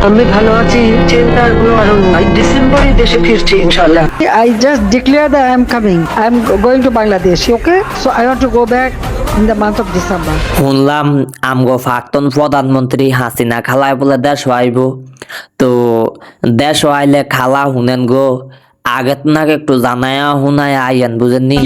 আমি ভালো আছি, চিন্তার কোনো কারণ নাই। ডিসেম্বরে দেশে ফিরছি ইনশাআল্লাহ। I just declare that I am coming. I am going to Bangladesh. Okay, so I want to go back in the month of December. শুনলাম আমগো প্রাক্তন প্রধানমন্ত্রী হাসিনা খালায় বলে দেশ আইব। তো দেশ আইলে খালা শুনেন গো, আগের নাকি একটু জানায়া শুনায় আইয়েন, বুঝেননি?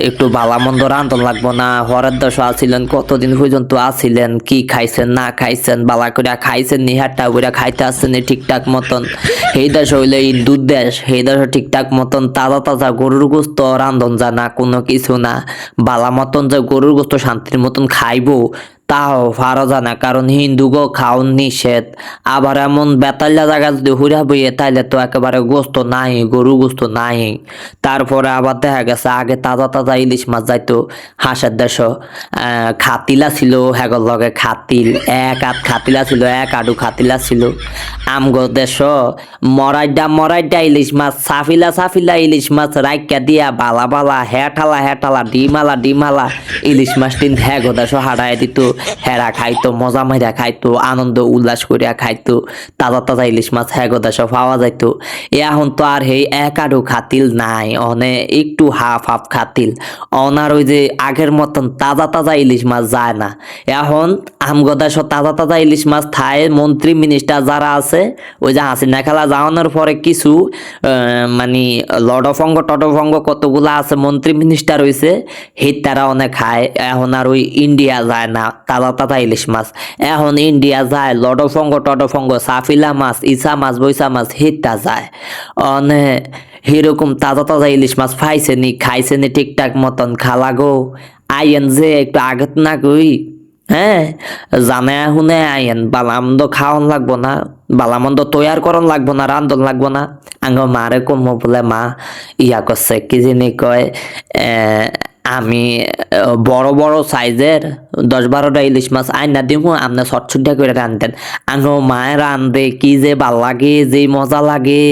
একটু বালা মন্দ রান্ধন লাগবো না। হরের দেশ আছিলেন, কতদিন পর্যন্ত আছিলেন, কি খাইছেন না খাইছেন, বালা করে খাইছেন নি, হাট্টা করে খাইতে আসছেন ঠিকঠাক মতন। সেই দেশ হইলে ইন্দুর দেশ, সেই দেশে ঠিকঠাক মতন তাজা তাজা গরুর গোস্ত রান্ধন জানা, কোনো কিছু না। বালা মতন যে গরুর গোস্ত শান্তির মতন খাইবো তাও ফারা জানা, কারণ হিন্দুগো খাওন নিষেধ। আবার এমন বেতাল্লা জায়গা যদি হুরা বইয়ে তাইলে তো একেবারে গোস্ত নাই, গরু গোস্ত নাই। তারপরে আবার দেখা গেছে আগে তাজা তাজা ইলিশ মাছ যাইতো হাঁসের দেশ। খাতিলা ছিল হেগর লগে, খাতিল এক আধ খাতিলা ছিল, এক আডু খাতিলা ছিল। আমগো দেশ মরাইডা ইলিশ মাছ, সাফিলা ইলিশ মাছ রাইকা দিয়া বালা বালা হেঠালা ডিমালা ইলিশ মাছ তিন হেগো দেশ হারাই দিত। হেরা খাইতো, মজা মাইরা খাইতো, আনন্দ উল্লাস করিয়া খাইতো। তাজা ইলিশ মাছ হেগো দেশ পাওয়া যাইতো। এখন তো আর সেই এক আডু খাতিল নাই, অনে একটু হাফ খাতিল। অনার ওই যে আগের মতন তাজা ইলিশ মাছ যায় না। এখন আমগো দেশ তাজা ইলিশ মাছ থায় মন্ত্রী মিনিস্টার যারা আছে, ওই যে হাসিনা খেলা যাওয়ানোর পরে কিছু মানে লডফঙ্গ টডফঙ্গ কতগুলা আছে মন্ত্রী মিনিস্টার হইছে, সেই তারা অনেক খায়। এখন আর ওই ইন্ডিয়া যায় না তাজা ইলিশ মাছ। এখন ইন্ডিয়া যায় লডফঙ্গ টডফঙ্গ, সাফিলা মাছ, ইসা মাছ, বৈসা মাছ হিতা যায়। অনে সেরকম তাজা ইলিশ মাছ পাইছেনি, খাইছেনি ঠিকঠাক মতন। খালা গো আইয়েন যে একটু আগত না কই, হ্যাঁ জানে শুনে আইয়েন। বালামন্দ খাওয়ান লাগবো না, বালামন্দ তৈয়ার করন লাগবো না, রান্ধন লাগবো না। আঙ্গ মারে কম বলে মা ইয়া করছে কি জানি কয়, আমি বড় সাইজের 10-12টা ইলিশ মাছ আইনা দিমু, আপনি ছটছুটটা করে রান্ধেন। আঙ্গ মায়ের রান্ধে কি যে ভাল লাগে, যে মজা লাগে।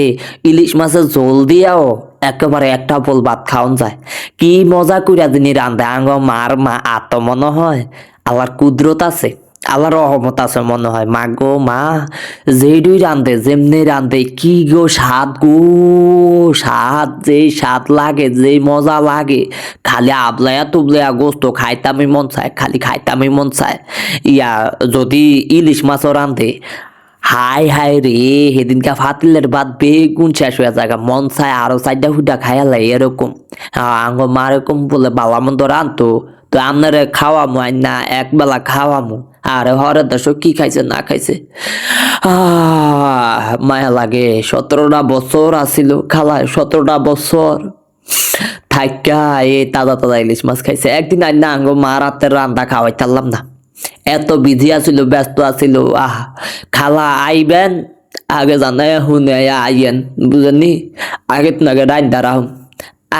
ইলিশ মাছের ঝোল দিয়াও একেবারে একটা বল ভাত খাওয়ান যায়। কি মজা কইরা দিনি রান্ধে আঙ্গ মার মা। আত মনে হয় আল্লাহর কুদরত আছে, আল্লাহর রহমত আছে মনে হয়। মা গো মা যেইডুই রান্ধে, যেমনি রান্ধে, কি গো স্বাদ গো স্বাদ, যেই স্বাদ লাগে, যেই মজা লাগে। খালি আবলায়া তুবলায়া গোস্ত খাইতামই মন চায়, খালি খাইতামই মন চায়। ইয়া যদি ইলিশ মাছও রান্ধে, হাই রে, সেদিনকা ফাতিলের ভাত বেগুন শেষ হয়ে যায়, মন চায় আরো 4টা খাইয়ালাই এরকম। আঙ্গ মা এরকম বলে বালা মন্দ রান্ধতো, তো আপনারে খাওয়ামু না, একবেলা খাওয়ামু। আর হরের দেশ কি খাইছে না খাইছে মায়া লাগে। 17টা বছর আসিল খালায়, 17টা বছর থাইকা এই তাজা ইলিশ মাছ খাইছে। একদিন আই না আঙ্গ মা রাতের রান্না খাওয়াই পারলাম না, এত বিজি আছিল, ব্যস্ত আছিল। খালা আইবেন আগে জানাই শুনে আইয়েন, বুঝেননি? আগে তো আগে রান্না রাহুন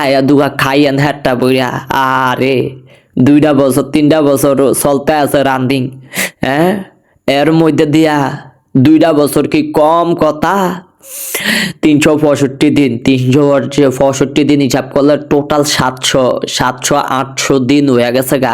আয়া দুগা খাইয়েন হেটটা বইয়া। আরে 2টা বছর 3টা বছর চলতে আছে রান্দিং, হ্যাঁ এর মধ্যে দিয়া 2টা বছর কি কম কথা? 365 দিন, 365 দিন হিসাব করলে টোটাল 700 800 দিন হয়ে গেছে গা।